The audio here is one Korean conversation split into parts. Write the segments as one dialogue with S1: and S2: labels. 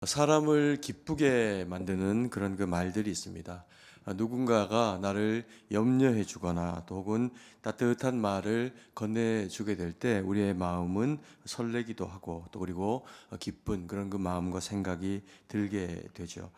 S1: 사람을 기쁘게 만드는 그런 그 말들이 있습니다. 누군가가 나를 염려해 주거나 또 혹은 따뜻한 말을 건네주게 될 때 우리의 마음은 설레기도 하고 또 그리고 기쁜 그런 그 마음과 생각이 들게 되죠.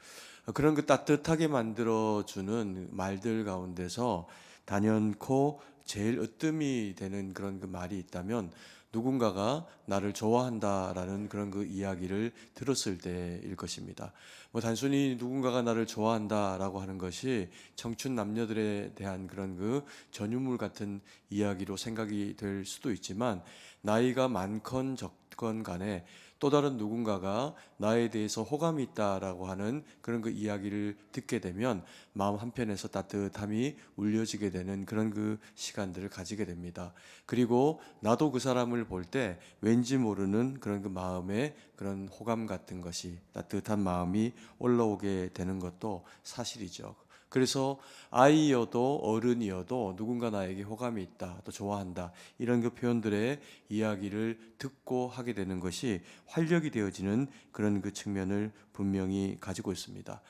S1: 그런 그 따뜻하게 만들어주는 말들 가운데서 단연코 제일 으뜸이 되는 그런 그 말이 있다면 누군가가 나를 좋아한다라는 그런 그 이야기를 들었을 때일 것입니다. 뭐 단순히 누군가가 나를 좋아한다라고 하는 것이 청춘 남녀들에 대한 그런 그 전유물 같은 이야기로 생각이 될 수도 있지만 나이가 많건 적건 간에 또 다른 누군가가 나에 대해서 호감이 있다라고 하는 그런 그 이야기를 듣게 되면 마음 한편에서 따뜻함이 울려지게 되는 그런 그 시간들을 가지게 됩니다. 그리고 나도 그 사람을 볼 때 왠지 모르는 그런 그 마음에 그런 호감 같은 것이 따뜻한 마음이 올라오게 되는 것도 사실이죠. 그래서 아이여도 어른이어도 누군가 나에게 호감이 있다, 또 좋아한다 이런 그 표현들의 이야기를 듣고 하게 되는 것이 활력이 되어지는 그런 그 측면을 분명히 가지고 있습니다.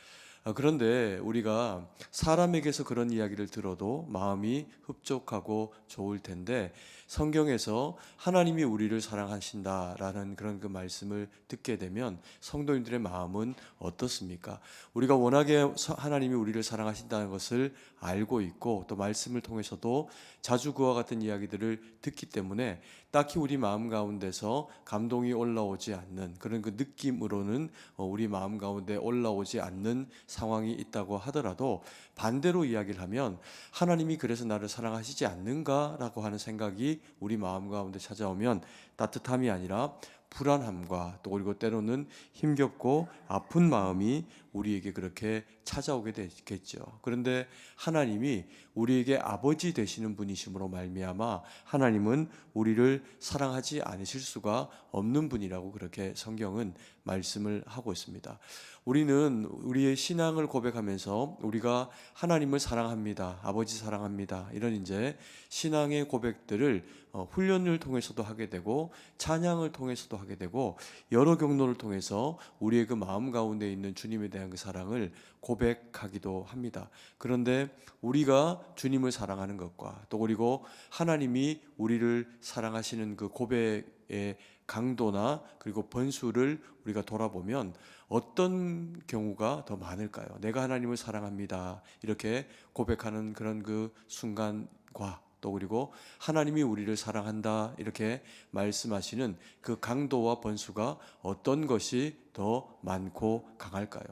S1: 그런데 우리가 사람에게서 그런 이야기를 들어도 마음이 흡족하고 좋을 텐데 성경에서 하나님이 우리를 사랑하신다라는 그런 그 말씀을 듣게 되면 성도님들의 마음은 어떻습니까? 우리가 워낙에 하나님이 우리를 사랑하신다는 것을 알고 있고 또 말씀을 통해서도 자주 그와 같은 이야기들을 듣기 때문에 딱히 우리 마음 가운데서 감동이 올라오지 않는 그런 그 느낌으로는 우리 마음 가운데 올라오지 않는 상황이 있다고 하더라도 반대로 이야기를 하면 하나님이 그래서 나를 사랑하시지 않는가라고 하는 생각이 우리 마음 가운데 찾아오면 따뜻함이 아니라 불안함과 또 그리고 때로는 힘겹고 아픈 마음이 우리에게 그렇게 찾아오게 되겠죠. 그런데 하나님이 우리에게 아버지 되시는 분이심으로 말미암아 하나님은 우리를 사랑하지 않으실 수가 없는 분이라고 그렇게 성경은 말씀을 하고 있습니다. 우리는 우리의 신앙을 고백하면서 우리가 하나님을 사랑합니다. 아버지 사랑합니다. 이런 이제 신앙의 고백들을 훈련을 통해서도 하게 되고 찬양을 통해서도 하게 되고 여러 경로를 통해서 우리의 그 마음 가운데 있는 주님에 대한 그 사랑을 고백하기도 합니다. 그런데 우리가 주님을 사랑하는 것과 또 그리고 하나님이 우리를 사랑하시는 그 고백의 강도나 그리고 번수를 우리가 돌아보면 어떤 경우가 더 많을까요? 내가 하나님을 사랑합니다. 이렇게 고백하는 그런 그 순간과 또 그리고 하나님이 우리를 사랑한다 이렇게 말씀하시는 그 강도와 번수가 어떤 것이 더 많고 강할까요?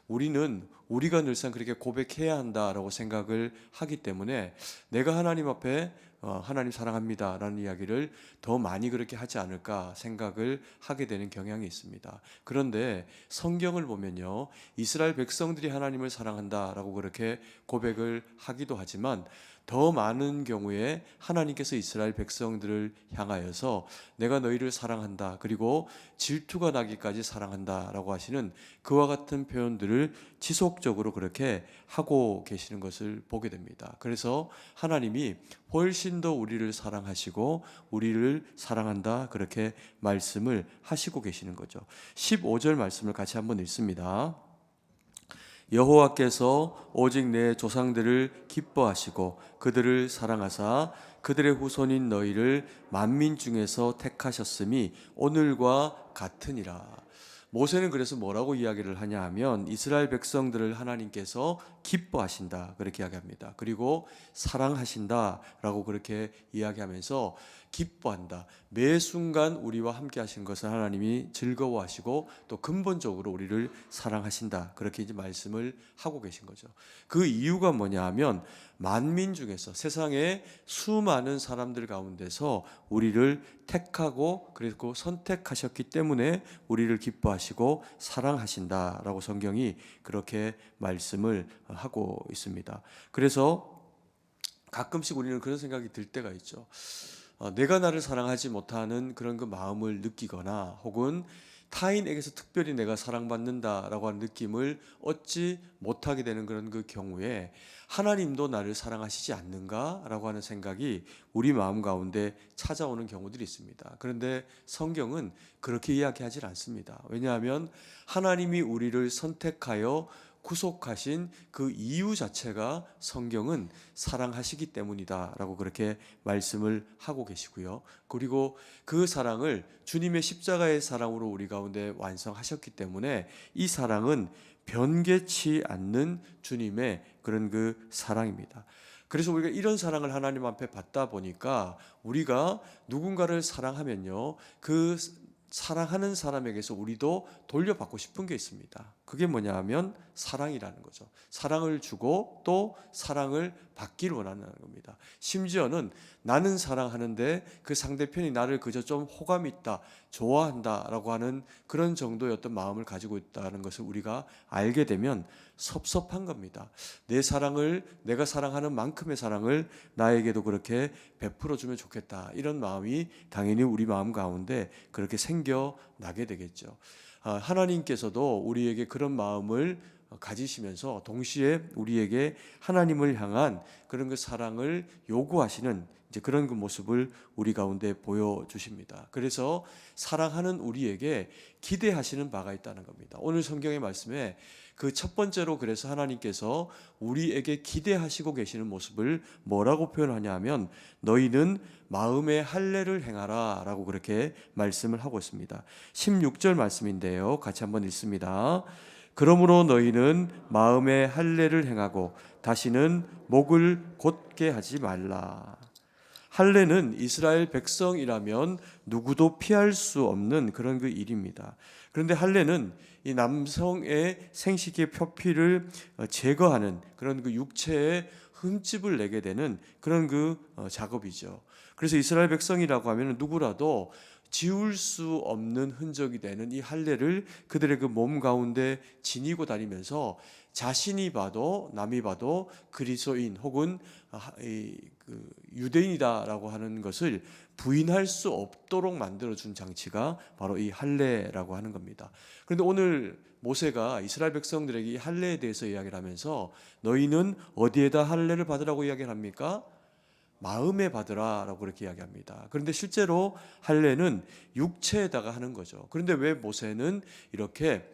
S1: 우리가 늘상 그렇게 고백해야 한다라고 생각을 하기 때문에 내가 하나님 앞에 하나님 사랑합니다 라는 이야기를 더 많이 그렇게 하지 않을까 생각을 하게 되는 경향이 있습니다. 그런데 성경을 보면요, 이스라엘 백성들이 하나님을 사랑한다라고 그렇게 고백을 하기도 하지만 더 많은 경우에 하나님께서 이스라엘 백성들을 향하여서 내가 너희를 사랑한다 그리고 질투가 나기까지 사랑한다라고 하시는 그와 같은 표현들을 지속적으로 그렇게 하고 계시는 것을 보게 됩니다. 그래서 하나님이 훨씬 더 우리를 사랑하시고 우리를 사랑한다 그렇게 말씀을 하시고 계시는 거죠. 15절 말씀을 같이 한번 읽습니다. 여호와께서 오직 내 조상들을 기뻐하시고 그들을 사랑하사 그들의 후손인 너희를 만민 중에서 택하셨음이 오늘과 같으니라. 모세는 그래서 뭐라고 이야기를 하냐 하면 이스라엘 백성들을 하나님께서 기뻐하신다 그렇게 이야기합니다. 그리고 사랑하신다라고 그렇게 이야기하면서 기뻐한다. 매 순간 우리와 함께 하신 것을 하나님이 즐거워하시고 또 근본적으로 우리를 사랑하신다. 그렇게 이제 말씀을 하고 계신 거죠. 그 이유가 뭐냐 하면 만민 중에서 세상에 수많은 사람들 가운데서 우리를 택하고 그리고 선택하셨기 때문에 우리를 기뻐하시고 사랑하신다라고 성경이 그렇게 말씀을 하고 있습니다. 그래서 가끔씩 우리는 그런 생각이 들 때가 있죠. 내가 나를 사랑하지 못하는 그런 그 마음을 느끼거나 혹은 타인에게서 특별히 내가 사랑받는다라고 하는 느낌을 얻지 못하게 되는 그런 그 경우에 하나님도 나를 사랑하시지 않는가라고 하는 생각이 우리 마음 가운데 찾아오는 경우들이 있습니다. 그런데 성경은 그렇게 이야기하지 않습니다. 왜냐하면 하나님이 우리를 선택하여 구속하신 그 이유 자체가 성경은 사랑하시기 때문이다라고 그렇게 말씀을 하고 계시고요. 그리고 그 사랑을 주님의 십자가의 사랑으로 우리 가운데 완성하셨기 때문에 이 사랑은 변개치 않는 주님의 그런 그 사랑입니다. 그래서 우리가 이런 사랑을 하나님 앞에 받다 보니까 우리가 누군가를 사랑하면요, 그 사랑하는 사람에게서 우리도 돌려받고 싶은 게 있습니다. 그게 뭐냐 하면 사랑이라는 거죠. 사랑을 주고 또 사랑을 받기를 원하는 겁니다. 심지어는 나는 사랑하는데 그 상대편이 나를 그저 좀 호감 있다, 좋아한다라고 하는 그런 정도의 어떤 마음을 가지고 있다는 것을 우리가 알게 되면 섭섭한 겁니다. 내 사랑을, 내가 사랑하는 만큼의 사랑을 나에게도 그렇게 베풀어 주면 좋겠다, 이런 마음이 당연히 우리 마음 가운데 그렇게 생겨나게 되겠죠. 하나님께서도 우리에게 그런 마음을 가지시면서 동시에 우리에게 하나님을 향한 그런 그 사랑을 요구하시는 이제 그런 그 모습을 우리 가운데 보여주십니다. 그래서 사랑하는 우리에게 기대하시는 바가 있다는 겁니다. 오늘 성경의 말씀에 그 첫 번째로 그래서 하나님께서 우리에게 기대하시고 계시는 모습을 뭐라고 표현하냐 하면 너희는 마음의 할례를 행하라 라고 그렇게 말씀을 하고 있습니다. 16절 말씀인데요, 같이 한번 읽습니다. 그러므로 너희는 마음의 할례를 행하고 다시는 목을 곧게 하지 말라. 할례는 이스라엘 백성이라면 누구도 피할 수 없는 그런 그 일입니다. 그런데 할례는 이 남성의 생식의 표피를 제거하는 그런 그 육체의 흠집을 내게 되는 그런 그 작업이죠. 그래서 이스라엘 백성이라고 하면 누구라도 지울 수 없는 흔적이 되는 이 할례를 그들의 그 몸 가운데 지니고 다니면서 자신이 봐도 남이 봐도 그리스도인 혹은 유대인이다라고 하는 것을 부인할 수 없도록 만들어준 장치가 바로 이 할례라고 하는 겁니다. 그런데 오늘 모세가 이스라엘 백성들에게 이 할례에 대해서 이야기를 하면서 너희는 어디에다 할례를 받으라고 이야기를 합니까? 마음에 받으라라고 그렇게 이야기합니다. 그런데 실제로 할례는 육체에다가 하는 거죠. 그런데 왜 모세는 이렇게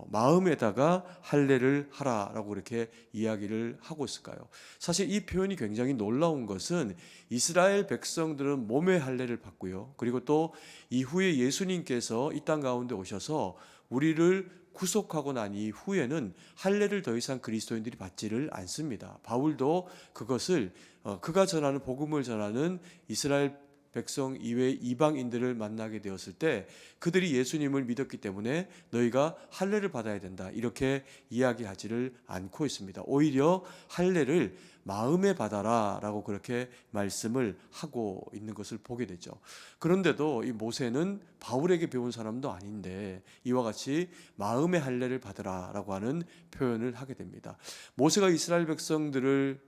S1: 마음에다가 할례를 하라라고 그렇게 이야기를 하고 있을까요? 사실 이 표현이 굉장히 놀라운 것은 이스라엘 백성들은 몸의 할례를 받고요. 그리고 또 이후에 예수님께서 이 땅 가운데 오셔서 우리를 구속하고 난 이후에는 할례를 더 이상 그리스도인들이 받지를 않습니다. 바울도 그것을 그가 전하는 복음을 전하는 이스라엘 백성 이외 이방인들을 만나게 되었을 때 그들이 예수님을 믿었기 때문에 너희가 할례를 받아야 된다, 이렇게 이야기하지를 않고 있습니다. 오히려 할례를 마음에 받아라 라고 그렇게 말씀을 하고 있는 것을 보게 되죠. 그런데도 이 모세는 바울에게 배운 사람도 아닌데 이와 같이 마음의 할례를 받으라 라고 하는 표현을 하게 됩니다. 모세가 이스라엘 백성들을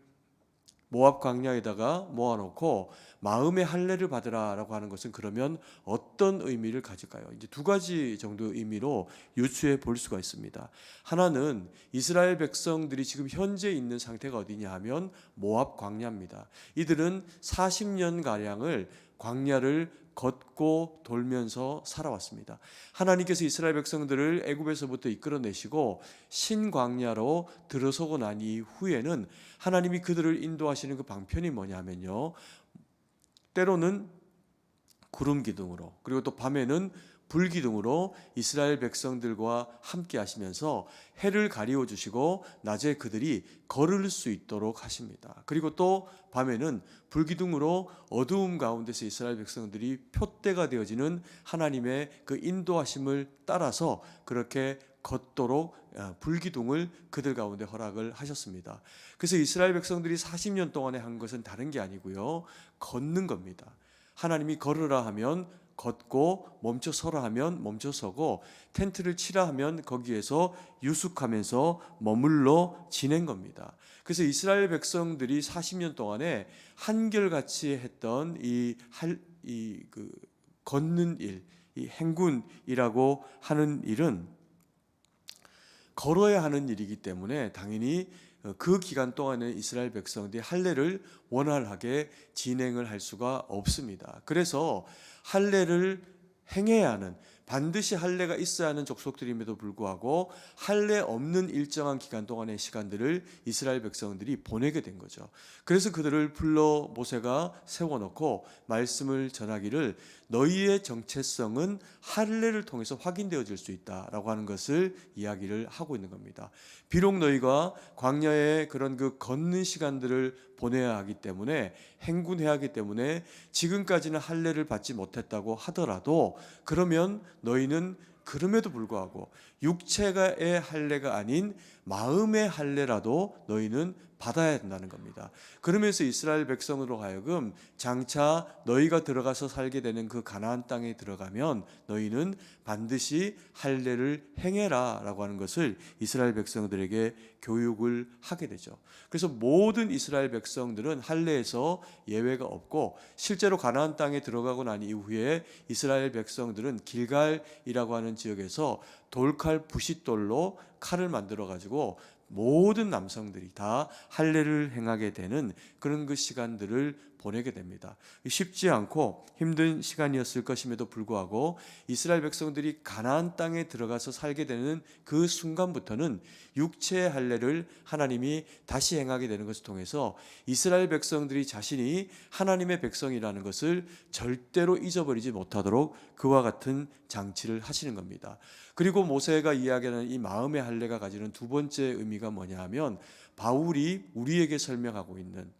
S1: 모압 광야에다가 모아놓고 마음의 할례를 받으라라고 하는 것은 그러면 어떤 의미를 가질까요? 이제 두 가지 정도의 의미로 유추해 볼 수가 있습니다. 하나는 이스라엘 백성들이 지금 현재 있는 상태가 어디냐 하면 모압 광야입니다. 이들은 40년 가량을 광야를 걷고 돌면서 살아왔습니다. 하나님께서 이스라엘 백성들을 애굽에서부터 이끌어내시고 신광야로 들어서고 난 이후에는 하나님이 그들을 인도하시는 그 방편이 뭐냐면요, 때로는 구름 기둥으로, 그리고 또 밤에는 불 기둥으로 이스라엘 백성들과 함께 하시면서 해를 가리워 주시고 낮에 그들이 걸을 수 있도록 하십니다. 그리고 또 밤에는 불 기둥으로 어두움 가운데서 이스라엘 백성들이 표대가 되어지는 하나님의 그 인도하심을 따라서 그렇게 걷도록 불기둥을 그들 가운데 허락을 하셨습니다. 그래서 이스라엘 백성들이 40년 동안에 한 것은 다른 게 아니고요, 걷는 겁니다. 하나님이 걸으라 하면 걷고 멈춰 서라 하면 멈춰 서고 텐트를 치라 하면 거기에서 유숙하면서 머물러 지낸 겁니다. 그래서 이스라엘 백성들이 40년 동안에 한결같이 했던 걷는 일, 이 행군이라고 하는 일은 걸어야 하는 일이기 때문에 당연히 그 기간 동안에 이스라엘 백성들이 할례를 원활하게 진행을 할 수가 없습니다. 그래서 할례를 행해야 하는, 반드시 할례가 있어야 하는 족속들임에도 불구하고 할례 없는 일정한 기간 동안의 시간들을 이스라엘 백성들이 보내게 된 거죠. 그래서 그들을 불러 모세가 세워놓고 말씀을 전하기를 너희의 정체성은 할례를 통해서 확인되어질 수 있다라고 하는 것을 이야기를 하고 있는 겁니다. 비록 너희가 광야에 그런 그 걷는 시간들을 보내야 하기 때문에, 행군해야 하기 때문에 지금까지는 할례를 받지 못했다고 하더라도, 그러면 너희는 그럼에도 불구하고 육체의 할례가 아닌 마음의 할례라도 너희는 받아야 된다는 겁니다. 그러면서 이스라엘 백성으로 하여금 장차 너희가 들어가서 살게 되는 그 가나안 땅에 들어가면 너희는 반드시 할례를 행해라 라고 하는 것을 이스라엘 백성들에게 교육을 하게 되죠. 그래서 모든 이스라엘 백성들은 할례에서 예외가 없고, 실제로 가나안 땅에 들어가고 난 이후에 이스라엘 백성들은 길갈이라고 하는 지역에서 돌칼 부싯돌로 칼을 만들어 가지고 모든 남성들이 다 할례를 행하게 되는 그런 그 시간들을 보내게 됩니다. 쉽지 않고 힘든 시간이었을 것임에도 불구하고 이스라엘 백성들이 가나안 땅에 들어가서 살게 되는 그 순간부터는 육체의 할례를 하나님이 다시 행하게 되는 것을 통해서 이스라엘 백성들이 자신이 하나님의 백성이라는 것을 절대로 잊어버리지 못하도록 그와 같은 장치를 하시는 겁니다. 그리고 모세가 이야기하는 이 마음의 할례가 가지는 두 번째 의미가 뭐냐 하면, 바울이 우리에게 설명하고 있는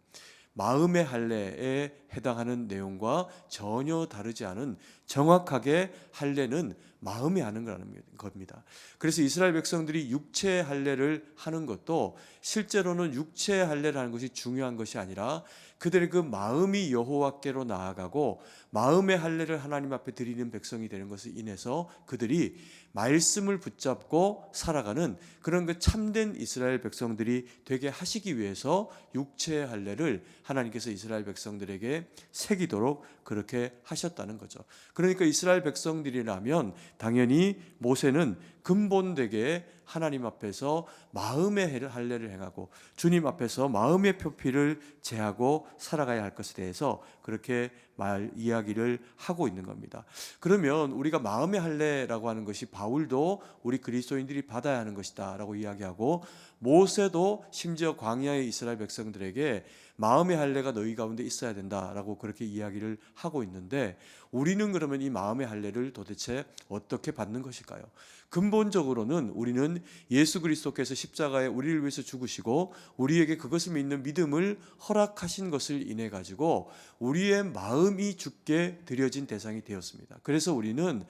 S1: 마음의 할례에 해당하는 내용과 전혀 다르지 않은, 정확하게 할례는 마음이 하는 거라는 겁니다. 그래서 이스라엘 백성들이 육체의 할례를 하는 것도 실제로는 육체의 할례를 하는 것이 중요한 것이 아니라 그들의 그 마음이 여호와께로 나아가고 마음의 할례를 하나님 앞에 드리는 백성이 되는 것을 인해서 그들이 말씀을 붙잡고 살아가는 그런 그 참된 이스라엘 백성들이 되게 하시기 위해서 육체의 할례를 하나님께서 이스라엘 백성들에게 새기도록 그렇게 하셨다는 거죠. 그러니까 이스라엘 백성들이라면 당연히 모세는 근본되게 하나님 앞에서 마음의 할례를 행하고 주님 앞에서 마음의 표피를 제하고 살아가야 할 것에 대해서 그렇게 이야기를 하고 있는 겁니다. 그러면 우리가 마음의 할례라고 하는 것이 바울도 우리 그리스도인들이 받아야 하는 것이다 라고 이야기하고, 모세도 심지어 광야의 이스라엘 백성들에게 마음의 할례가 너희 가운데 있어야 된다라고 그렇게 이야기를 하고 있는데, 우리는 그러면 이 마음의 할례를 도대체 어떻게 받는 것일까요? 근본적으로는 우리는 예수 그리스도께서 십자가에 우리를 위해서 죽으시고 우리에게 그것을 믿는 믿음을 허락하신 것을 인해 가지고 우리의 마음이 주께 드려진 대상이 되었습니다. 그래서 우리는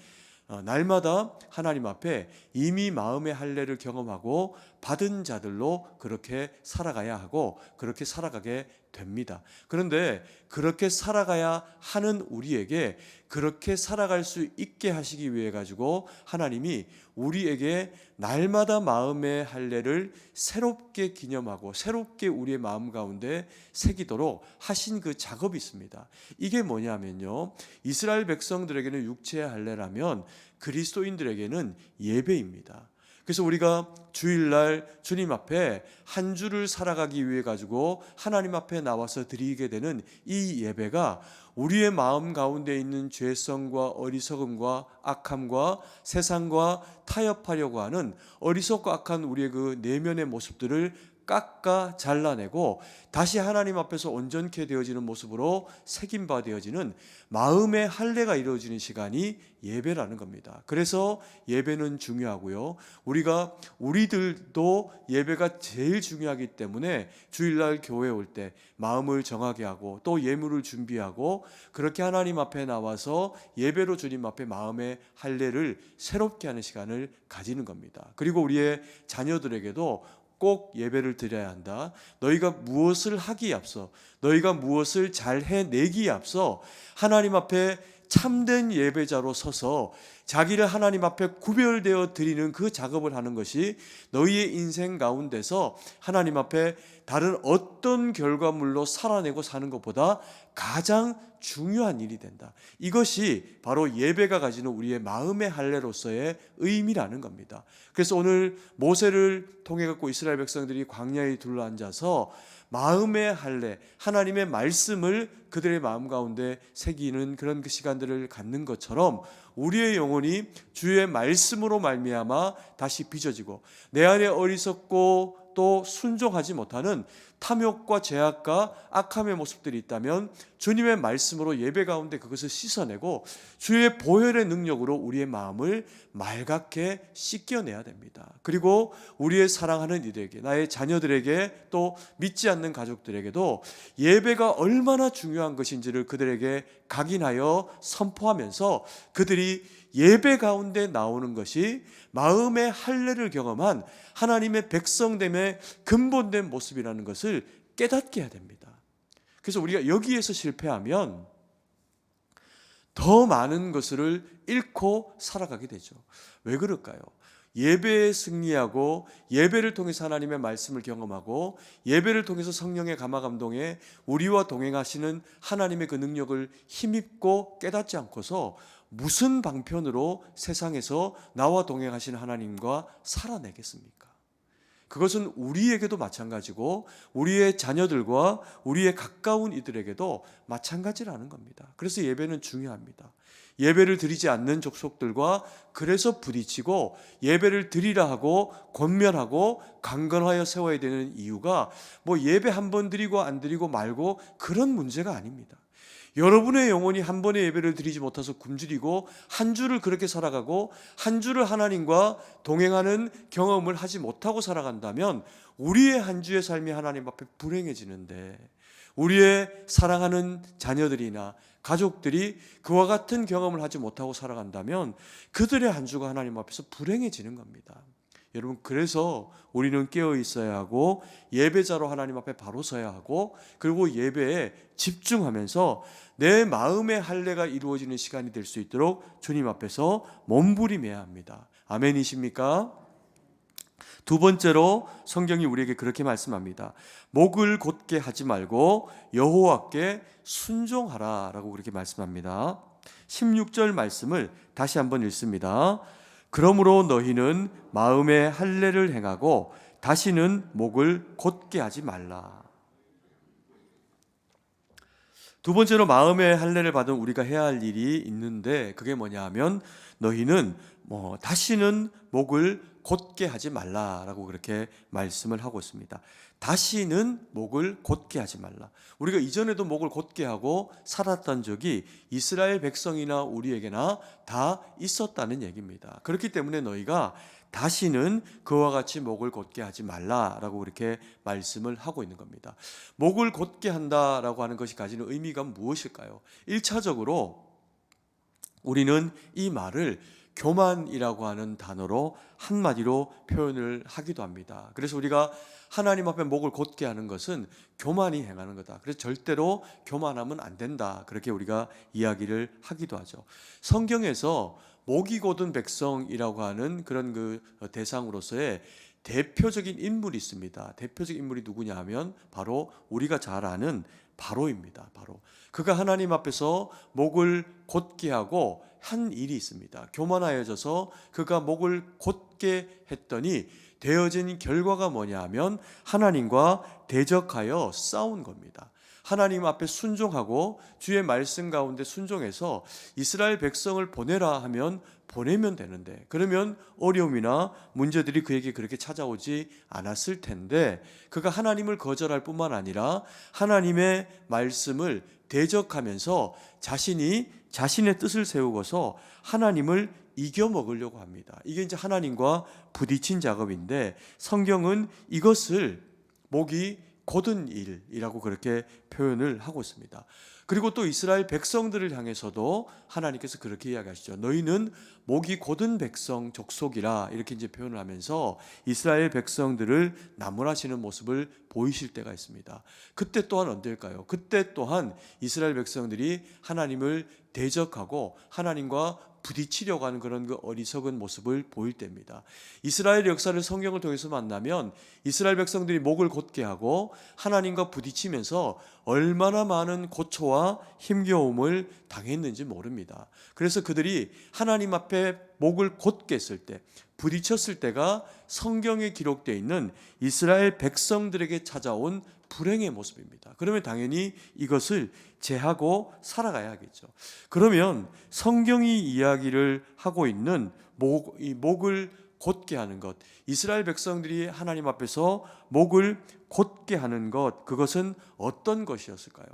S1: 날마다 하나님 앞에 이미 마음의 할례를 경험하고 받은 자들로 그렇게 살아가야 하고 그렇게 살아가게 됩니다. 그런데 그렇게 살아가야 하는 우리에게 그렇게 살아갈 수 있게 하시기 위해 가지고 하나님이 우리에게 날마다 마음의 할례를 새롭게 기념하고 새롭게 우리의 마음 가운데 새기도록 하신 그 작업이 있습니다. 이게 뭐냐면요, 이스라엘 백성들에게는 육체의 할례라면 그리스도인들에게는 예배입니다. 그래서 우리가 주일날 주님 앞에 한 주를 살아가기 위해 가지고 하나님 앞에 나와서 드리게 되는 이 예배가 우리의 마음 가운데 있는 죄성과 어리석음과 악함과 세상과 타협하려고 하는 어리석고 악한 우리의 그 내면의 모습들을 깎아 잘라내고 다시 하나님 앞에서 온전케 되어지는 모습으로 새김바 되어지는 마음의 할례가 이루어지는 시간이 예배라는 겁니다. 그래서 예배는 중요하고요, 우리들도 예배가 제일 중요하기 때문에 주일날 교회 올 때 마음을 정하게 하고 또 예물을 준비하고 그렇게 하나님 앞에 나와서 예배로 주님 앞에 마음의 할례를 새롭게 하는 시간을 가지는 겁니다. 그리고 우리의 자녀들에게도 꼭 예배를 드려야 한다. 너희가 무엇을 하기에 앞서, 너희가 무엇을 잘 해내기에 앞서 하나님 앞에 참된 예배자로 서서 자기를 하나님 앞에 구별되어 드리는 그 작업을 하는 것이 너희의 인생 가운데서 하나님 앞에 다른 어떤 결과물로 살아내고 사는 것보다 가장 중요한 일이 된다. 이것이 바로 예배가 가지는 우리의 마음의 할례로서의 의미라는 겁니다. 그래서 오늘 모세를 통해 갖고 이스라엘 백성들이 광야에 둘러앉아서 마음의 할례, 하나님의 말씀을 그들의 마음 가운데 새기는 그런 그 시간들을 갖는 것처럼 우리의 영혼이 주의 말씀으로 말미암아 다시 빚어지고 내 안에 어리석고 또 순종하지 못하는 탐욕과 죄악과 악함의 모습들이 있다면 주님의 말씀으로 예배 가운데 그것을 씻어내고 주의 보혈의 능력으로 우리의 마음을 맑게 씻겨내야 됩니다. 그리고 우리의 사랑하는 이들에게, 나의 자녀들에게, 또 믿지 않는 가족들에게도 예배가 얼마나 중요한 것인지를 그들에게 각인하여 선포하면서 그들이 예배 가운데 나오는 것이 마음의 할례를 경험한 하나님의 백성됨의 근본된 모습이라는 것을 깨닫게 해야 됩니다. 그래서 우리가 여기에서 실패하면 더 많은 것을 잃고 살아가게 되죠. 왜 그럴까요? 예배에 승리하고 예배를 통해서 하나님의 말씀을 경험하고 예배를 통해서 성령의 감화 감동에 우리와 동행하시는 하나님의 그 능력을 힘입고 깨닫지 않고서 무슨 방편으로 세상에서 나와 동행하시는 하나님과 살아내겠습니까? 그것은 우리에게도 마찬가지고 우리의 자녀들과 우리의 가까운 이들에게도 마찬가지라는 겁니다. 그래서 예배는 중요합니다. 예배를 드리지 않는 족속들과 그래서 부딪히고 예배를 드리라 하고 권면하고 강건하여 세워야 되는 이유가 뭐 예배 한 번 드리고 안 드리고 말고 그런 문제가 아닙니다. 여러분의 영혼이 한 번의 예배를 드리지 못해서 굶주리고 한 주를 그렇게 살아가고 한 주를 하나님과 동행하는 경험을 하지 못하고 살아간다면 우리의 한 주의 삶이 하나님 앞에 불행해지는데 우리의 사랑하는 자녀들이나 가족들이 그와 같은 경험을 하지 못하고 살아간다면 그들의 한 주가 하나님 앞에서 불행해지는 겁니다. 여러분, 그래서 우리는 깨어 있어야 하고 예배자로 하나님 앞에 바로 서야 하고 그리고 예배에 집중하면서 내 마음의 할례가 이루어지는 시간이 될 수 있도록 주님 앞에서 몸부림해야 합니다. 아멘이십니까? 두 번째로 성경이 우리에게 그렇게 말씀합니다. 목을 곧게 하지 말고 여호와께 순종하라 라고 그렇게 말씀합니다. 16절 말씀을 다시 한번 읽습니다. 그러므로 너희는 마음의 할례를 행하고 다시는 목을 곧게 하지 말라. 두 번째로 마음의 할례를 받은 우리가 해야 할 일이 있는데 그게 뭐냐 하면 너희는 다시는 목을 곧게 하지 말라라고 그렇게 말씀을 하고 있습니다. 다시는 목을 곧게 하지 말라. 우리가 이전에도 목을 곧게 하고 살았던 적이 이스라엘 백성이나 우리에게나 다 있었다는 얘기입니다. 그렇기 때문에 너희가 다시는 그와 같이 목을 곧게 하지 말라라고 그렇게 말씀을 하고 있는 겁니다. 목을 곧게 한다라고 하는 것이 가지는 의미가 무엇일까요? 1차적으로 우리는 이 말을 교만이라고 하는 단어로 한마디로 표현을 하기도 합니다. 그래서 우리가 하나님 앞에 목을 곧게 하는 것은 교만이 행하는 거다. 그래서 절대로 교만하면 안 된다. 그렇게 우리가 이야기를 하기도 하죠. 성경에서 목이 곧은 백성이라고 하는 그런 그 대상으로서의 대표적인 인물이 있습니다. 대표적인 인물이 누구냐 하면 바로 우리가 잘 아는 바로입니다. 바로 그가 하나님 앞에서 목을 곧게 하고 한 일이 있습니다. 교만하여져서 그가 목을 곧게 했더니 되어진 결과가 뭐냐 하면 하나님과 대적하여 싸운 겁니다. 하나님 앞에 순종하고 주의 말씀 가운데 순종해서 이스라엘 백성을 보내라 하면 보내면 되는데 그러면 어려움이나 문제들이 그에게 그렇게 찾아오지 않았을 텐데 그가 하나님을 거절할 뿐만 아니라 하나님의 말씀을 대적하면서 자신의 뜻을 세우고서 하나님을 이겨먹으려고 합니다. 이게 이제 하나님과 부딪힌 작업인데 성경은 이것을 목이 곧은 일이라고 그렇게 표현을 하고 있습니다. 그리고 또 이스라엘 백성들을 향해서도 하나님께서 그렇게 이야기하시죠. 너희는 목이 곧은 백성 족속이라 이렇게 이제 표현을 하면서 이스라엘 백성들을 나무라시는 모습을 보이실 때가 있습니다. 그때 또한 언제일까요? 그때 또한 이스라엘 백성들이 하나님을 대적하고 하나님과 부딪히려고 하는 그런 그 어리석은 모습을 보일 때입니다. 이스라엘 역사를 성경을 통해서 만나면 이스라엘 백성들이 목을 곧게 하고 하나님과 부딪히면서 얼마나 많은 고초와 힘겨움을 당했는지 모릅니다. 그래서 그들이 하나님 앞에 목을 곧게 했을 때, 부딪혔을 때가 성경에 기록되어 있는 이스라엘 백성들에게 찾아온 불행의 모습입니다. 그러면 당연히 이것을 제하고 살아가야 하겠죠. 그러면 성경이 이야기를 하고 있는 이 목을 곧게 하는 것, 이스라엘 백성들이 하나님 앞에서 목을 곧게 하는 것, 그것은 어떤 것이었을까요?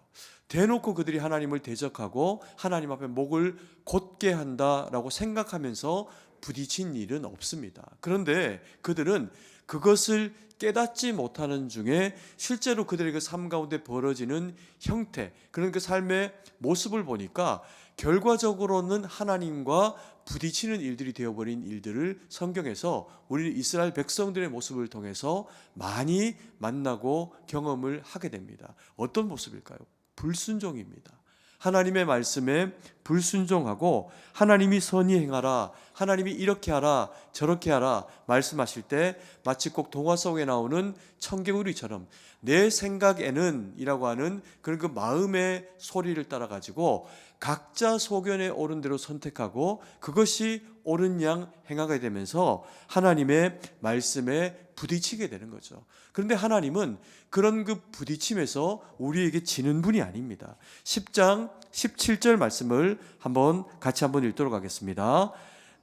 S1: 대놓고 그들이 하나님을 대적하고 하나님 앞에 목을 곧게 한다라고 생각하면서 부딪힌 일은 없습니다. 그런데 그들은 그것을 깨닫지 못하는 중에 실제로 그들의 그 삶 가운데 벌어지는 형태, 그런 그 삶의 모습을 보니까 결과적으로는 하나님과 부딪히는 일들이 되어버린 일들을 성경에서 우리 이스라엘 백성들의 모습을 통해서 많이 만나고 경험을 하게 됩니다. 어떤 모습일까요? 불순종입니다. 하나님의 말씀에 불순종하고 하나님이 선히 행하라, 하나님이 이렇게 하라, 저렇게 하라 말씀하실 때 마치 꼭 동화 속에 나오는 청개구리처럼 내 생각에는 이라고 하는 그런 그 마음의 소리를 따라 가지고 각자 소견에 옳은 대로 선택하고 그것이 옳은 양 행하게 되면서 하나님의 말씀에 부딪히게 되는 거죠. 그런데 하나님은 그런 그 부딪힘에서 우리에게 지는 분이 아닙니다. 10장 17절 말씀을 같이 한번 읽도록 하겠습니다.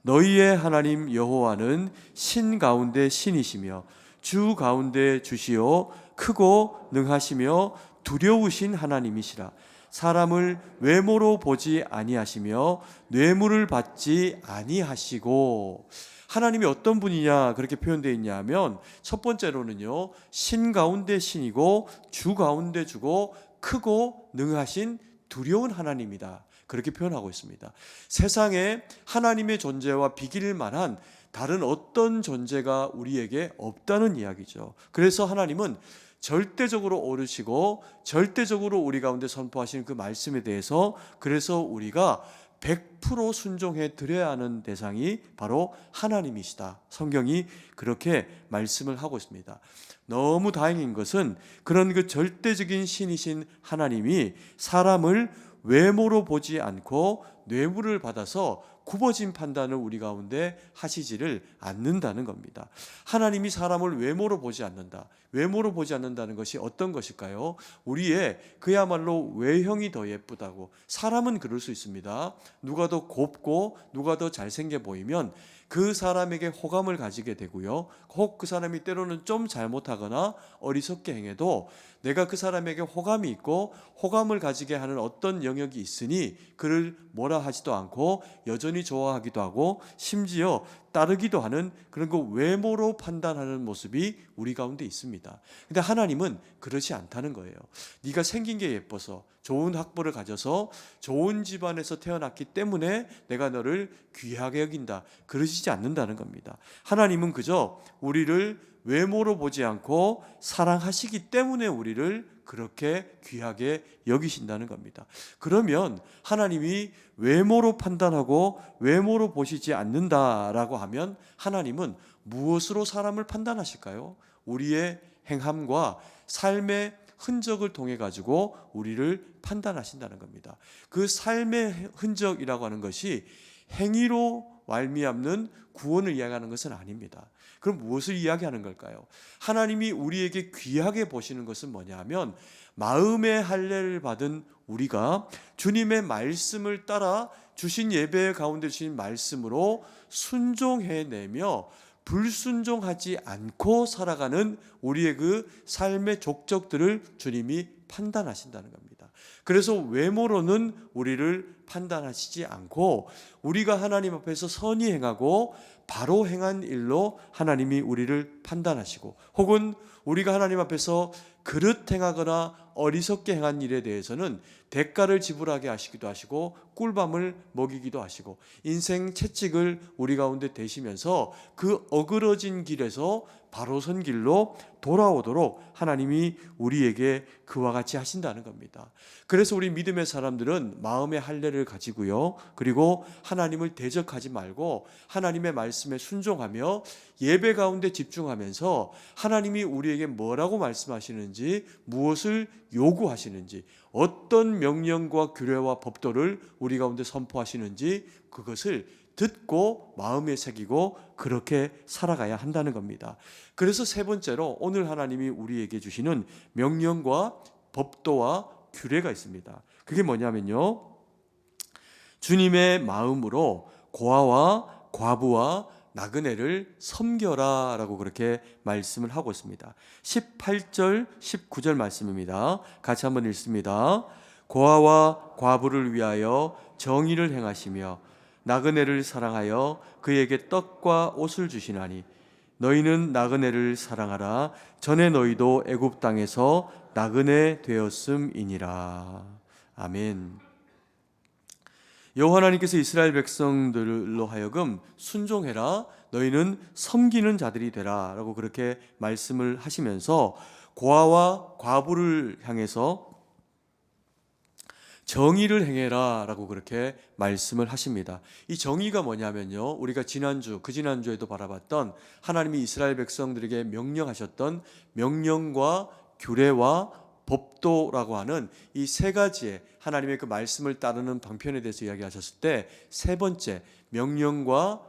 S1: 너희의 하나님 여호와는 신 가운데 신이시며 주 가운데 주시오 크고 능하시며 두려우신 하나님이시라. 사람을 외모로 보지 아니하시며 뇌물을 받지 아니하시고. 하나님이 어떤 분이냐 그렇게 표현되어 있냐 하면 첫 번째로는요, 신 가운데 신이고 주 가운데 주고 크고 능하신 두려운 하나님이다, 그렇게 표현하고 있습니다. 세상에 하나님의 존재와 비길 만한 다른 어떤 존재가 우리에게 없다는 이야기죠. 그래서 하나님은 절대적으로 옳으시고 절대적으로 우리 가운데 선포하시는 그 말씀에 대해서 그래서 우리가 100% 순종해 드려야 하는 대상이 바로 하나님이시다. 성경이 그렇게 말씀을 하고 있습니다. 너무 다행인 것은 그런 그 절대적인 신이신 하나님이 사람을 외모로 보지 않고 뇌물을 받아서 굽어진 판단을 우리 가운데 하시지를 않는다는 겁니다. 하나님이 사람을 외모로 보지 않는다. 외모로 보지 않는다는 것이 어떤 것일까요? 우리의 그야말로 외형이 더 예쁘다고. 사람은 그럴 수 있습니다. 누가 더 곱고 누가 더 잘생겨 보이면 그 사람에게 호감을 가지게 되고요. 혹 그 사람이 때로는 좀 잘못하거나 어리석게 행해도 내가 그 사람에게 호감이 있고 호감을 가지게 하는 어떤 영역이 있으니 그를 뭐라 하지도 않고 여전히 좋아하기도 하고 심지어 따르기도 하는 그런 그 외모로 판단하는 모습이 우리 가운데 있습니다. 근데 하나님은 그렇지 않다는 거예요. 네가 생긴 게 예뻐서 좋은 학벌을 가져서 좋은 집안에서 태어났기 때문에 내가 너를 귀하게 여긴다, 그러시지 않는다는 겁니다. 하나님은 그저 우리를 외모로 보지 않고 사랑하시기 때문에 우리를 그렇게 귀하게 여기신다는 겁니다. 그러면 하나님이 외모로 판단하고 외모로 보시지 않는다라고 하면 하나님은 무엇으로 사람을 판단하실까요? 우리의 행함과 삶의 흔적을 통해 가지고 우리를 판단하신다는 겁니다. 그 삶의 흔적이라고 하는 것이 행위로 말미암는 구원을 이야기하는 것은 아닙니다. 그럼 무엇을 이야기하는 걸까요? 하나님이 우리에게 귀하게 보시는 것은 뭐냐 하면 마음의 할례를 받은 우리가 주님의 말씀을 따라 주신 예배 가운데 주신 말씀으로 순종해내며 불순종하지 않고 살아가는 우리의 그 삶의 족적들을 주님이 판단하신다는 겁니다. 그래서 외모로는 우리를 판단하시지 않고 우리가 하나님 앞에서 선히 행하고 바로 행한 일로 하나님이 우리를 판단하시고, 혹은 우리가 하나님 앞에서 그릇 행하거나 어리석게 행한 일에 대해서는 대가를 지불하게 하시기도 하시고 꿀밤을 먹이기도 하시고 인생 채찍을 우리 가운데 대시면서 그 어그러진 길에서 바로 선 길로 돌아오도록 하나님이 우리에게 그와 같이 하신다는 겁니다. 그래서 우리 믿음의 사람들은 마음의 할례를 가지고요, 그리고 하나님을 대적하지 말고 하나님의 말씀에 순종하며 예배 가운데 집중하면서 하나님이 우리에게 뭐라고 말씀하시는지, 무엇을 요구하시는지, 어떤 명령과 규례와 법도를 우리 가운데 선포하시는지 그것을 듣고 마음에 새기고 그렇게 살아가야 한다는 겁니다. 그래서 세 번째로 오늘 하나님이 우리에게 주시는 명령과 법도와 규례가 있습니다. 그게 뭐냐면요, 주님의 마음으로 고아와 과부와 나그네를 섬겨라 라고 그렇게 말씀을 하고 있습니다. 18절 19절 말씀입니다. 같이 한번 읽습니다. 고아와 과부를 위하여 정의를 행하시며 나그네를 사랑하여 그에게 떡과 옷을 주시나니 너희는 나그네를 사랑하라. 전에 너희도 애굽 땅에서 나그네 되었음이니라. 아멘. 여호와 하나님께서 이스라엘 백성들로 하여금 순종해라, 너희는 섬기는 자들이 되라 라고 그렇게 말씀을 하시면서 고아와 과부를 향해서 정의를 행해라 라고 그렇게 말씀을 하십니다. 이 정의가 뭐냐면요, 우리가 그 지난주에도 바라봤던 하나님이 이스라엘 백성들에게 명령하셨던 명령과 규례와 법도라고 하는 이 세 가지의 하나님의 그 말씀을 따르는 방편에 대해서 이야기하셨을 때, 세 번째 명령과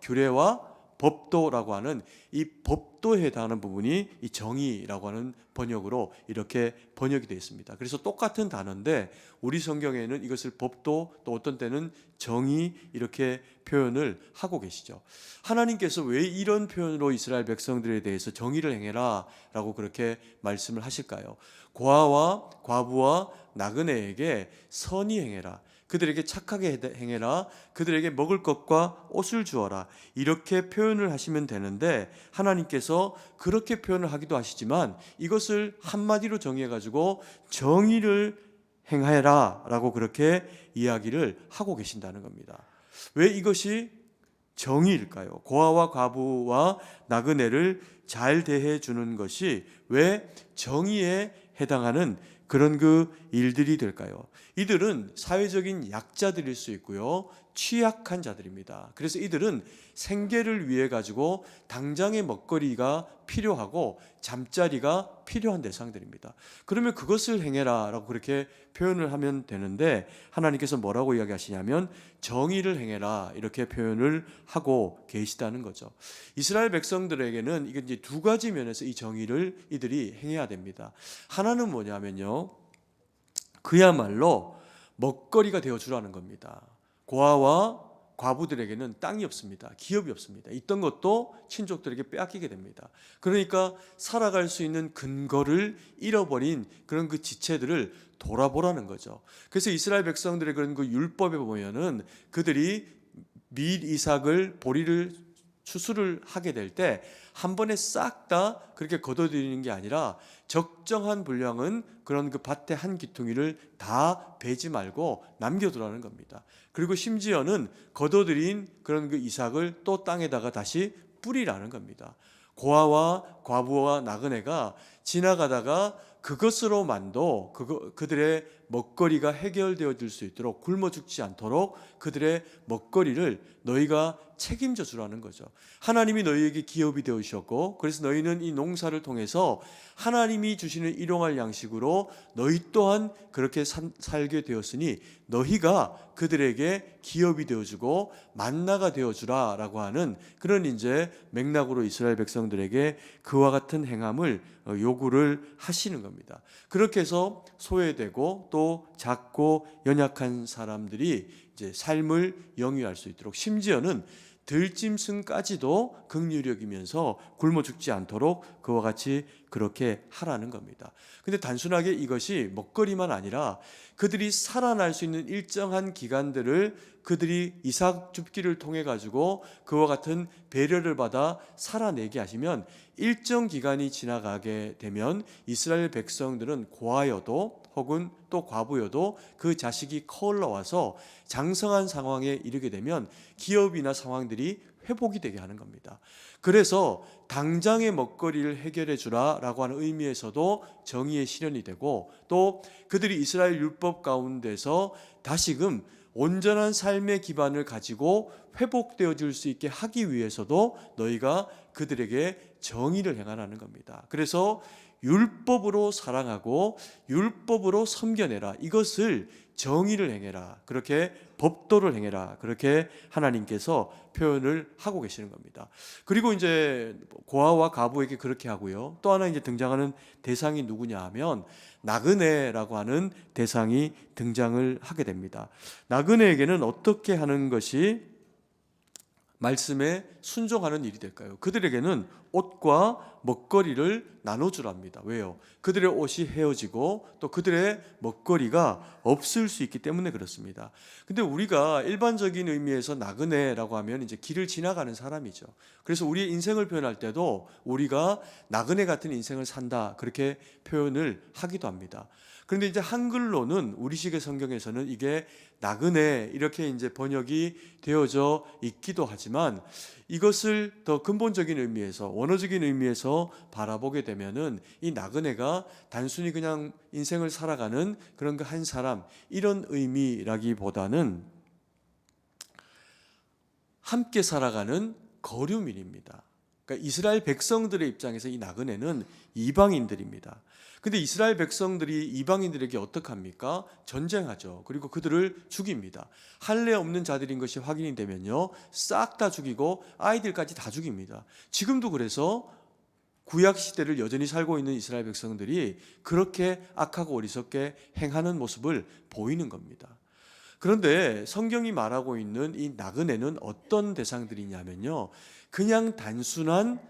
S1: 규례와 법도라고 하는 이 법도에 해당하는 부분이 이 정의라고 하는 번역으로 이렇게 번역이 되어 있습니다. 그래서 똑같은 단어인데 우리 성경에는 이것을 법도, 또 어떤 때는 정의 이렇게 표현을 하고 계시죠. 하나님께서 왜 이런 표현으로 이스라엘 백성들에 대해서 정의를 행해라 라고 그렇게 말씀을 하실까요? 고아와 과부와 나그네에게 선히 행해라, 그들에게 착하게 행해라, 그들에게 먹을 것과 옷을 주어라, 이렇게 표현을 하시면 되는데 하나님께서 그렇게 표현을 하기도 하시지만 이것을 한마디로 정의해가지고 정의를 행하라 라고 그렇게 이야기를 하고 계신다는 겁니다. 왜 이것이 정의일까요? 고아와 과부와 나그네를 잘 대해주는 것이 왜 정의에 해당하는 그런 그 일들이 될까요? 이들은 사회적인 약자들일 수 있고요, 취약한 자들입니다. 그래서 이들은 생계를 위해 가지고 당장의 먹거리가 필요하고 잠자리가 필요한 대상들입니다. 그러면 그것을 행해라 라고 그렇게 표현을 하면 되는데 하나님께서 뭐라고 이야기하시냐면 정의를 행해라 이렇게 표현을 하고 계시다는 거죠. 이스라엘 백성들에게는 이게 이제 두 가지 면에서 이 정의를 이들이 행해야 됩니다. 하나는 뭐냐면요, 그야말로 먹거리가 되어주라는 겁니다. 고아와 과부들에게는 땅이 없습니다. 기업이 없습니다. 있던 것도 친족들에게 빼앗기게 됩니다. 그러니까 살아갈 수 있는 근거를 잃어버린 그런 그 지체들을 돌아보라는 거죠. 그래서 이스라엘 백성들의 그런 그 율법에 보면은 그들이 밀 이삭을 보리를 추수를 하게 될 때 한 번에 싹 다 그렇게 거둬들이는 게 아니라 적정한 분량은 그런 그 밭의 한 기퉁이를 다 베지 말고 남겨두라는 겁니다. 그리고 심지어는 거둬들인 그런 그 이삭을 또 땅에다가 다시 뿌리라는 겁니다. 고아와 과부와 나그네가 지나가다가 그것으로만도 그들의 먹거리가 해결되어질 수 있도록, 굶어 죽지 않도록 그들의 먹거리를 너희가 책임져 주라는 거죠. 하나님이 너희에게 기업이 되어주셨고, 그래서 너희는 이 농사를 통해서 하나님이 주시는 일용할 양식으로 너희 또한 그렇게 살게 되었으니 너희가 그들에게 기업이 되어주고 만나가 되어주라 라고 하는 그런 이제 맥락으로 이스라엘 백성들에게 그와 같은 행함을 요구를 하시는 겁니다. 그렇게 해서 소외되고 또 작고 연약한 사람들이 이제 삶을 영위할 수 있도록, 심지어는 들짐승까지도 긍휼히 여기면서 굶어 죽지 않도록 그와 같이 그렇게 하라는 겁니다. 근데 단순하게 이것이 먹거리만 아니라 그들이 살아날 수 있는 일정한 기간들을 그들이 이삭 줍기를 통해 가지고 그와 같은 배려를 받아 살아내게 하시면 일정 기간이 지나가게 되면 이스라엘 백성들은 고아여도 혹은 또 과부여도 그 자식이 커 올라와서 장성한 상황에 이르게 되면 기업이나 상황들이 회복이 되게 하는 겁니다. 그래서 당장의 먹거리를 해결해 주라라고 하는 의미에서도 정의의 실현이 되고, 또 그들이 이스라엘 율법 가운데서 다시금 온전한 삶의 기반을 가지고 회복되어질 수 있게 하기 위해서도 너희가 그들에게 정의를 행하라는 겁니다. 그래서 율법으로 사랑하고 율법으로 섬겨내라, 이것을 정의를 행해라, 그렇게 법도를 행해라, 그렇게 하나님께서 표현을 하고 계시는 겁니다. 그리고 이제 고아와 과부에게 그렇게 하고요. 또 하나 이제 등장하는 대상이 누구냐 하면 나그네라고 하는 대상이 등장을 하게 됩니다. 나그네에게는 어떻게 하는 것이 말씀에 순종하는 일이 될까요? 그들에게는 옷과 먹거리를 나눠주랍니다. 왜요? 그들의 옷이 헤어지고 또 그들의 먹거리가 없을 수 있기 때문에 그렇습니다. 근데 우리가 일반적인 의미에서 나그네라고 하면 이제 길을 지나가는 사람이죠. 그래서 우리의 인생을 표현할 때도 우리가 나그네 같은 인생을 산다, 그렇게 표현을 하기도 합니다. 그런데 이제 한글로는 우리식의 성경에서는 이게 나그네 이렇게 이제 번역이 되어져 있기도 하지만, 이것을 더 근본적인 의미에서, 원어적인 의미에서 바라보게 되면은 이 나그네가 단순히 그냥 인생을 살아가는 그런 그 한 사람, 이런 의미라기보다는 함께 살아가는 거류민입니다. 그러니까 이스라엘 백성들의 입장에서 이 나그네는 이방인들입니다. 근데 이스라엘 백성들이 이방인들에게 어떻게 합니까? 전쟁하죠. 그리고 그들을 죽입니다. 할례 없는 자들인 것이 확인이 되면요, 싹 다 죽이고 아이들까지 다 죽입니다. 지금도 그래서 구약 시대를 여전히 살고 있는 이스라엘 백성들이 그렇게 악하고 어리석게 행하는 모습을 보이는 겁니다. 그런데 성경이 말하고 있는 이 나그네는 어떤 대상들이냐면요, 그냥 단순한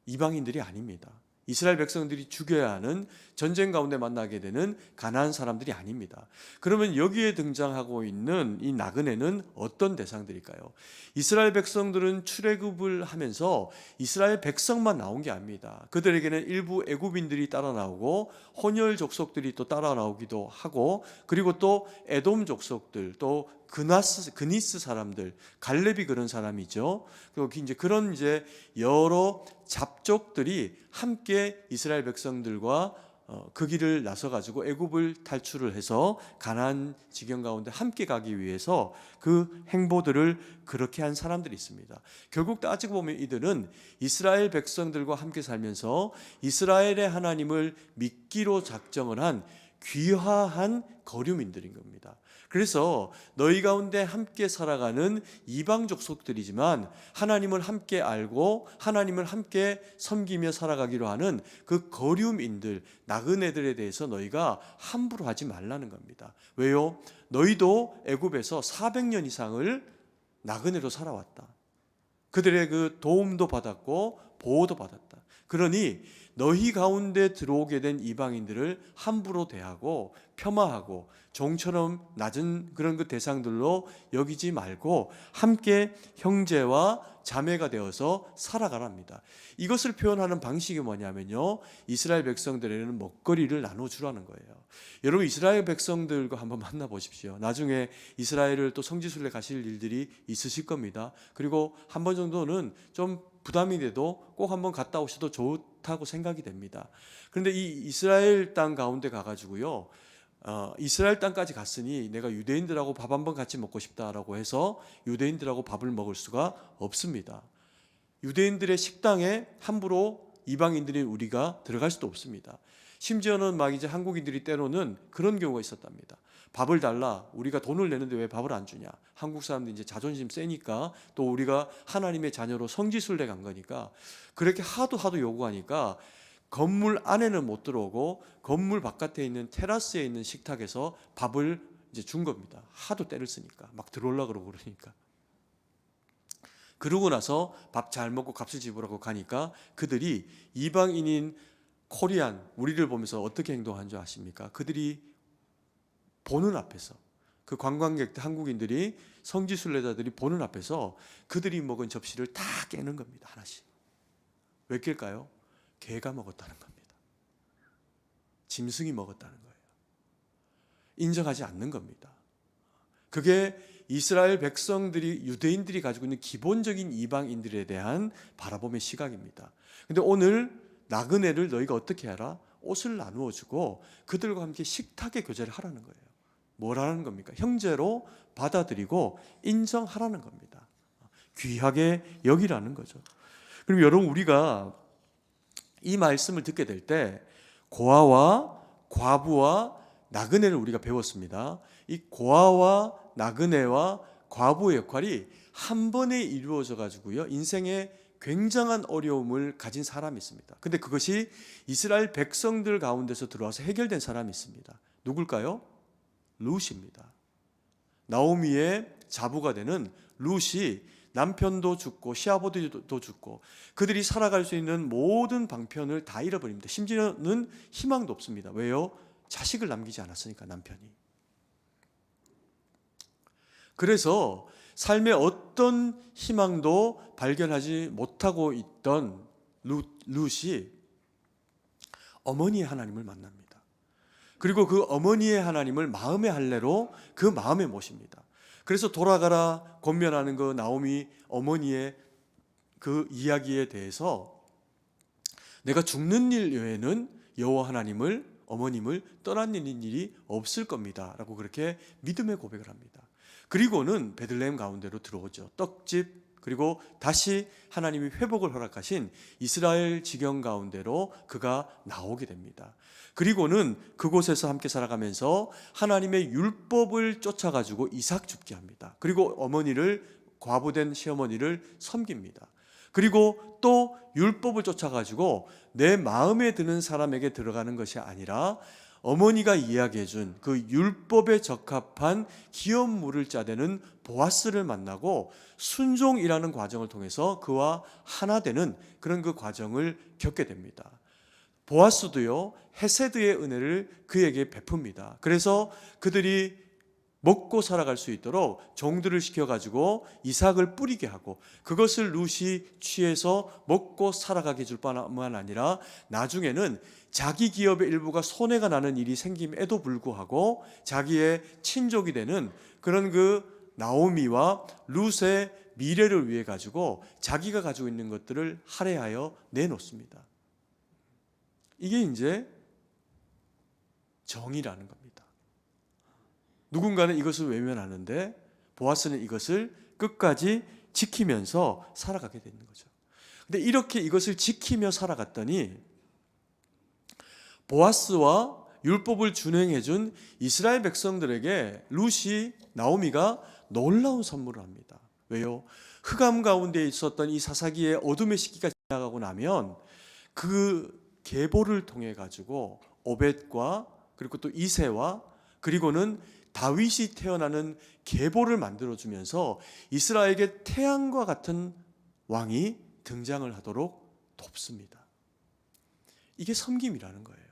S1: 이방인들이 아닙니다. 이스라엘 백성들이 죽여야 하는, 전쟁 가운데 만나게 되는 가나안 사람들이 아닙니다. 그러면 여기에 등장하고 있는 이 나그네는 어떤 대상들일까요? 이스라엘 백성들은 출애굽을 하면서 이스라엘 백성만 나온 게 아닙니다. 그들에게는 일부 애굽인들이 따라 나오고 혼혈 족속들이 또 따라 나오기도 하고, 그리고 또 에돔 족속들, 또 그니스 사람들, 갈렙이 그런 사람이죠. 그리고 이제 그런 이제 여러 잡족들이 함께 이스라엘 백성들과 그 길을 나서 가지고 애굽을 탈출을 해서 가나안 지경 가운데 함께 가기 위해서 그 행보들을 그렇게 한 사람들이 있습니다. 결국 따지고 보면 이들은 이스라엘 백성들과 함께 살면서 이스라엘의 하나님을 믿기로 작정을 한 귀화한 거류민들인 겁니다. 그래서 너희 가운데 함께 살아가는 이방 족속들이지만 하나님을 함께 알고 하나님을 함께 섬기며 살아가기로 하는 그 거류민들, 나그네들에 대해서 너희가 함부로 하지 말라는 겁니다. 왜요? 너희도 애굽에서 400년 이상을 나그네로 살아왔다. 그들의 그 도움도 받았고 보호도 받았다. 그러니 너희 가운데 들어오게 된 이방인들을 함부로 대하고 폄하하고 종처럼 낮은 그런 그 대상들로 여기지 말고 함께 형제와 자매가 되어서 살아가랍니다. 이것을 표현하는 방식이 뭐냐면요, 이스라엘 백성들에게는 먹거리를 나눠주라는 거예요. 여러분, 이스라엘 백성들과 한번 만나보십시오. 나중에 이스라엘을 또 성지순례 가실 일들이 있으실 겁니다. 그리고 한 번 정도는 좀 부담이 돼도 꼭 한번 갔다 오셔도 좋다고 생각이 됩니다. 그런데 이 이스라엘 땅 가운데 가가지고요, 이스라엘 땅까지 갔으니 내가 유대인들하고 밥 한번 같이 먹고 싶다라고 해서 유대인들하고 밥을 먹을 수가 없습니다. 유대인들의 식당에 함부로 이방인들인 우리가 들어갈 수도 없습니다. 심지어는 막 이제 한국인들이 때로는 그런 경우가 있었답니다. 밥을 달라, 우리가 돈을 내는데 왜 밥을 안 주냐. 한국 사람들이 이제 자존심 세니까, 또 우리가 하나님의 자녀로 성지순례 간 거니까 그렇게 하도 요구하니까 건물 안에는 못 들어오고 건물 바깥에 있는 테라스에 있는 식탁에서 밥을 이제 준 겁니다. 하도 때를 쓰니까 막 들어오려고 그러고 그러니까. 그러고 나서 밥 잘 먹고 값을 지불하고 가니까 그들이 이방인인 코리안, 우리를 보면서 어떻게 행동한 줄 아십니까? 그들이 보는 앞에서, 그 관광객들, 한국인들이, 성지 순례자들이 보는 앞에서 그들이 먹은 접시를 다 깨는 겁니다. 하나씩. 왜 깰까요? 개가 먹었다는 겁니다. 짐승이 먹었다는 거예요. 인정하지 않는 겁니다. 그게 이스라엘 백성들이, 유대인들이 가지고 있는 기본적인 이방인들에 대한 바라봄의 시각입니다. 근데 오늘 나그네를 너희가 어떻게 하라? 옷을 나누어 주고 그들과 함께 식탁의 교제를 하라는 거예요. 뭐라는 겁니까? 형제로 받아들이고 인정하라는 겁니다. 귀하게 여기라는 거죠. 그럼 여러분, 우리가 이 말씀을 듣게 될 때 고아와 과부와 나그네를 우리가 배웠습니다. 이 고아와 나그네와 과부의 역할이 한 번에 이루어져 가지고요, 인생에 굉장한 어려움을 가진 사람이 있습니다. 근데 그것이 이스라엘 백성들 가운데서 들어와서 해결된 사람이 있습니다. 누굴까요? 룻입니다. 나오미의 자부가 되는 룻이 남편도 죽고 시아버지도 죽고 그들이 살아갈 수 있는 모든 방편을 다 잃어버립니다. 심지어는 희망도 없습니다. 왜요? 자식을 남기지 않았으니까, 남편이. 그래서 삶의 어떤 희망도 발견하지 못하고 있던 룻이 어머니의 하나님을 만납니다. 그리고 그 어머니의 하나님을 마음의 할례로 그 마음에 모십니다. 그래서 돌아가라 권면하는 그 나오미 어머니의 그 이야기에 대해서 내가 죽는 일 외에는 여호와 하나님을, 어머님을 떠나는 일이 없을 겁니다 라고 그렇게 믿음의 고백을 합니다. 그리고는 베들레헴 가운데로 들어오죠. 떡집, 그리고 다시 하나님이 회복을 허락하신 이스라엘 지경 가운데로 그가 나오게 됩니다. 그리고는 그곳에서 함께 살아가면서 하나님의 율법을 쫓아가지고 이삭 죽게 합니다. 그리고 어머니를, 과부된 시어머니를 섬깁니다. 그리고 또 율법을 쫓아가지고 내 마음에 드는 사람에게 들어가는 것이 아니라 어머니가 이야기해 준 그 율법에 적합한 기업 물을 짜대는 보아스를 만나고 순종이라는 과정을 통해서 그와 하나 되는 그런 그 과정을 겪게 됩니다. 보아스도요, 헤세드의 은혜를 그에게 베풉니다. 그래서 그들이 먹고 살아갈 수 있도록 종들을 시켜가지고 이삭을 뿌리게 하고 그것을 룻이 취해서 먹고 살아가게 해줄 뿐만 아니라 나중에는 자기 기업의 일부가 손해가 나는 일이 생김에도 불구하고 자기의 친족이 되는 그런 그 나오미와 룻의 미래를 위해 가지고 자기가 가지고 있는 것들을 할애하여 내놓습니다. 이게 이제 정의라는 겁니다. 누군가는 이것을 외면하는데 보아스는 이것을 끝까지 지키면서 살아가게 되는 거죠. 근데 이렇게 이것을 지키며 살아갔더니 보아스와 율법을 준행해 준 이스라엘 백성들에게 룻이, 나오미가 놀라운 선물을 합니다. 왜요? 흑암 가운데 있었던 이 사사기의 어둠의 시기가 지나가고 나면 그 계보를 통해 가지고 오벳과 그리고 또 이새와 그리고는 다윗이 태어나는 계보를 만들어주면서 이스라엘에게 태양과 같은 왕이 등장을 하도록 돕습니다. 이게 섬김이라는 거예요.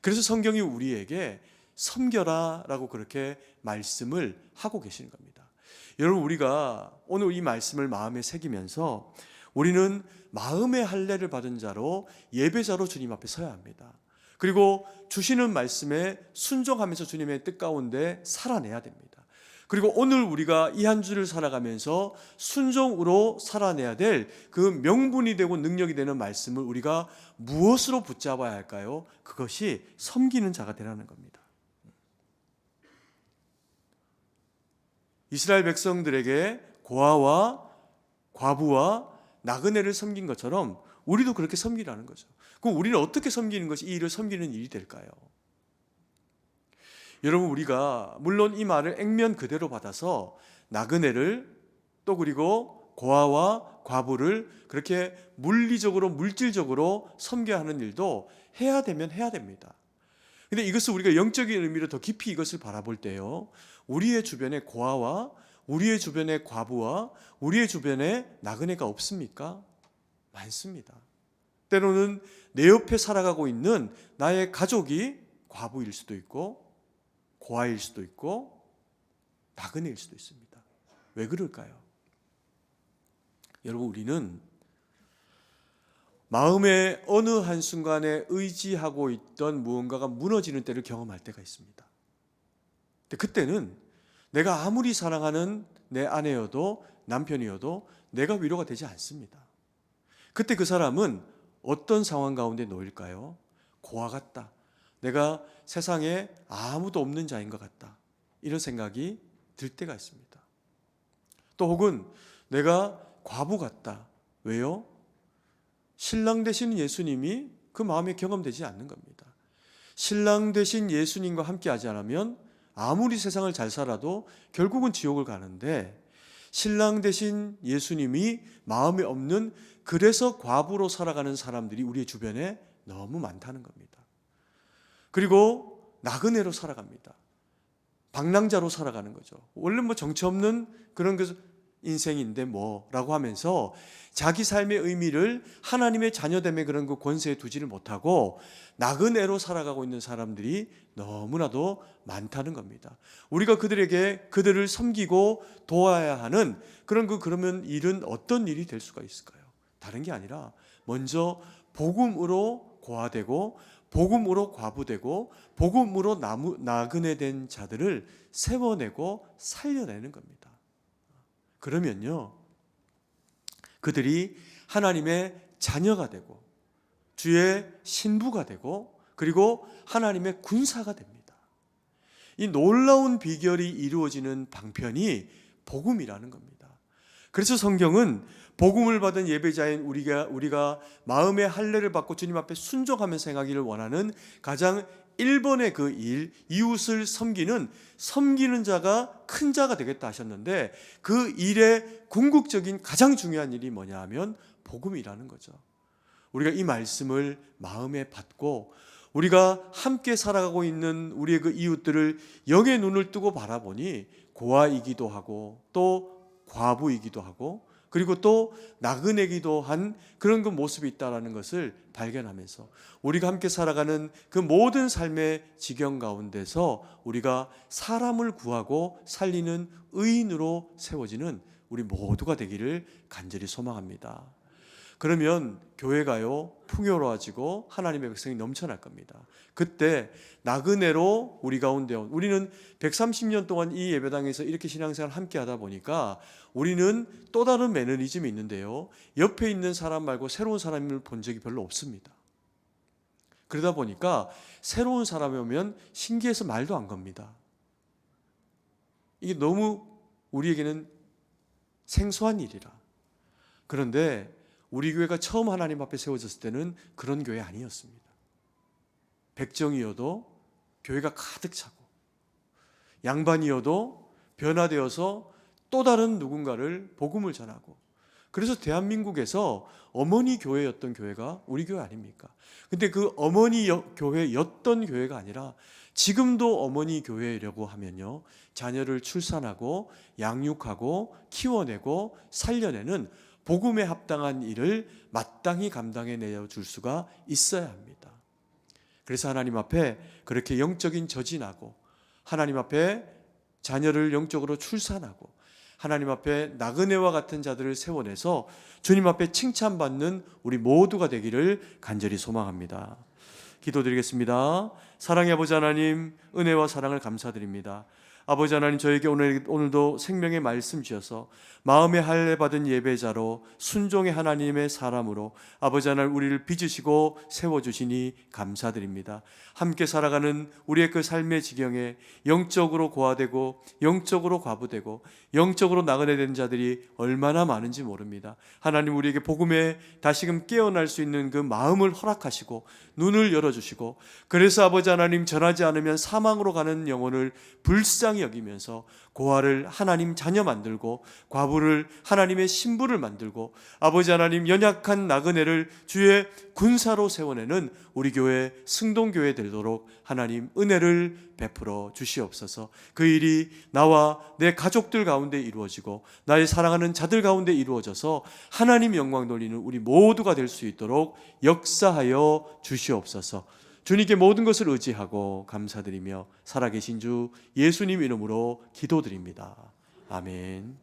S1: 그래서 성경이 우리에게 섬겨라 라고 그렇게 말씀을 하고 계시는 겁니다. 여러분, 우리가 오늘 이 말씀을 마음에 새기면서 우리는 마음의 할례를 받은 자로 예배자로 주님 앞에 서야 합니다. 그리고 주시는 말씀에 순종하면서 주님의 뜻 가운데 살아내야 됩니다. 그리고 오늘 우리가 이 한 주를 살아가면서 순종으로 살아내야 될 그 명분이 되고 능력이 되는 말씀을 우리가 무엇으로 붙잡아야 할까요? 그것이 섬기는 자가 되라는 겁니다. 이스라엘 백성들에게 고아와 과부와 나그네를 섬긴 것처럼 우리도 그렇게 섬기라는 거죠. 그럼 우리는 어떻게 섬기는 것이 이 일을 섬기는 일이 될까요? 여러분, 우리가 물론 이 말을 액면 그대로 받아서 나그네를 또 그리고 고아와 과부를 그렇게 물리적으로 물질적으로 섬겨야 하는 일도 해야 되면 해야 됩니다. 근데 이것을 우리가 영적인 의미로 더 깊이 이것을 바라볼 때요, 우리의 주변에 고아와 우리의 주변에 과부와 우리의 주변에 나그네가 없습니까? 많습니다. 때로는 내 옆에 살아가고 있는 나의 가족이 과부일 수도 있고 고아일 수도 있고 나그네일 수도 있습니다. 왜 그럴까요? 여러분, 우리는 마음의 어느 한순간에 의지하고 있던 무언가가 무너지는 때를 경험할 때가 있습니다. 근데 그때는 내가 아무리 사랑하는 내 아내여도 남편이어도 내가 위로가 되지 않습니다. 그때 그 사람은 어떤 상황 가운데 놓일까요? 고아 같다. 내가 세상에 아무도 없는 자인 것 같다. 이런 생각이 들 때가 있습니다. 또 혹은 내가 과부 같다. 왜요? 신랑 되신 예수님이 그 마음에 경험되지 않는 겁니다. 신랑 되신 예수님과 함께하지 않으면 아무리 세상을 잘 살아도 결국은 지옥을 가는데, 신랑 되신 예수님이 마음에 없는, 그래서 과부로 살아가는 사람들이 우리의 주변에 너무 많다는 겁니다. 그리고 나그네로 살아갑니다. 방랑자로 살아가는 거죠. 원래 뭐 정처 없는 그런 인생인데 뭐라고 하면서 자기 삶의 의미를 하나님의 자녀됨의 그런 그 권세에 두지를 못하고 나그네로 살아가고 있는 사람들이 너무나도 많다는 겁니다. 우리가 그들을 섬기고 도와야 하는 그러면 일은 어떤 일이 될 수가 있을까요? 다른 게 아니라 먼저 복음으로 고아되고 복음으로 과부되고 복음으로 나그네된 자들을 세워내고 살려내는 겁니다. 그러면요, 그들이 하나님의 자녀가 되고 주의 신부가 되고 그리고 하나님의 군사가 됩니다. 이 놀라운 비결이 이루어지는 방편이 복음이라는 겁니다. 그래서 성경은 복음을 받은 예배자인 우리가 마음의 할례를 받고 주님 앞에 순종하면서 행하기를 원하는 가장 1번의 그 일, 이웃을 섬기는 자가 큰 자가 되겠다 하셨는데, 그 일의 궁극적인 가장 중요한 일이 뭐냐 하면 복음이라는 거죠. 우리가 이 말씀을 마음에 받고 우리가 함께 살아가고 있는 우리의 그 이웃들을 영의 눈을 뜨고 바라보니 고아이기도 하고 또 과부이기도 하고 그리고 또 나그네기도 한 그런 그 모습이 있다는 것을 발견하면서 우리가 함께 살아가는 그 모든 삶의 지경 가운데서 우리가 사람을 구하고 살리는 의인으로 세워지는 우리 모두가 되기를 간절히 소망합니다. 그러면 교회가요 풍요로워지고 하나님의 백성이 넘쳐날 겁니다. 그때 나그네로 우리 가운데 우리는 130년 동안 이 예배당에서 이렇게 신앙생활을 함께 하다 보니까 우리는 또 다른 매너리즘이 있는데요, 옆에 있는 사람 말고 새로운 사람을 본 적이 별로 없습니다. 그러다 보니까 새로운 사람이 오면 신기해서 말도 안 겁니다. 이게 너무 우리에게는 생소한 일이라. 그런데 우리 교회가 처음 하나님 앞에 세워졌을 때는 그런 교회 아니었습니다. 백정이어도 교회가 가득 차고 양반이어도 변화되어서 또 다른 누군가를 복음을 전하고, 그래서 대한민국에서 어머니 교회였던 교회가 우리 교회 아닙니까? 근데 그 어머니 교회였던 교회가 아니라 지금도 어머니 교회라고 하면요, 자녀를 출산하고 양육하고 키워내고 살려내는 복음에 합당한 일을 마땅히 감당해 내줄 수가 있어야 합니다. 그래서 하나님 앞에 그렇게 영적인 저진하고 하나님 앞에 자녀를 영적으로 출산하고 하나님 앞에 나그네와 같은 자들을 세워내서 주님 앞에 칭찬받는 우리 모두가 되기를 간절히 소망합니다. 기도드리겠습니다. 사랑의 아버지 하나님, 은혜와 사랑을 감사드립니다. 아버지 하나님, 저에게 오늘도 생명의 말씀 주셔서 마음의 할례 받은 예배자로 순종의 하나님의 사람으로 아버지 하나님 우리를 빚으시고 세워주시니 감사드립니다. 함께 살아가는 우리의 그 삶의 지경에 영적으로 고아되고 영적으로 과부되고 영적으로 나그네된 자들이 얼마나 많은지 모릅니다. 하나님, 우리에게 복음에 다시금 깨어날 수 있는 그 마음을 허락하시고 눈을 열어주시고, 그래서 아버지 하나님, 전하지 않으면 사망으로 가는 영혼을 불쌍히 불쌍히 여기면서 고아를 하나님 자녀 만들고 과부를 하나님의 신부를 만들고 아버지 하나님 연약한 나그네를 주의 군사로 세워내는 우리 교회 승동교회 되도록 하나님 은혜를 베풀어 주시옵소서. 그 일이 나와 내 가족들 가운데 이루어지고 나의 사랑하는 자들 가운데 이루어져서 하나님 영광 돌리는 우리 모두가 될 수 있도록 역사하여 주시옵소서. 주님께 모든 것을 의지하고 감사드리며 살아계신 주 예수님 이름으로 기도드립니다. 아멘.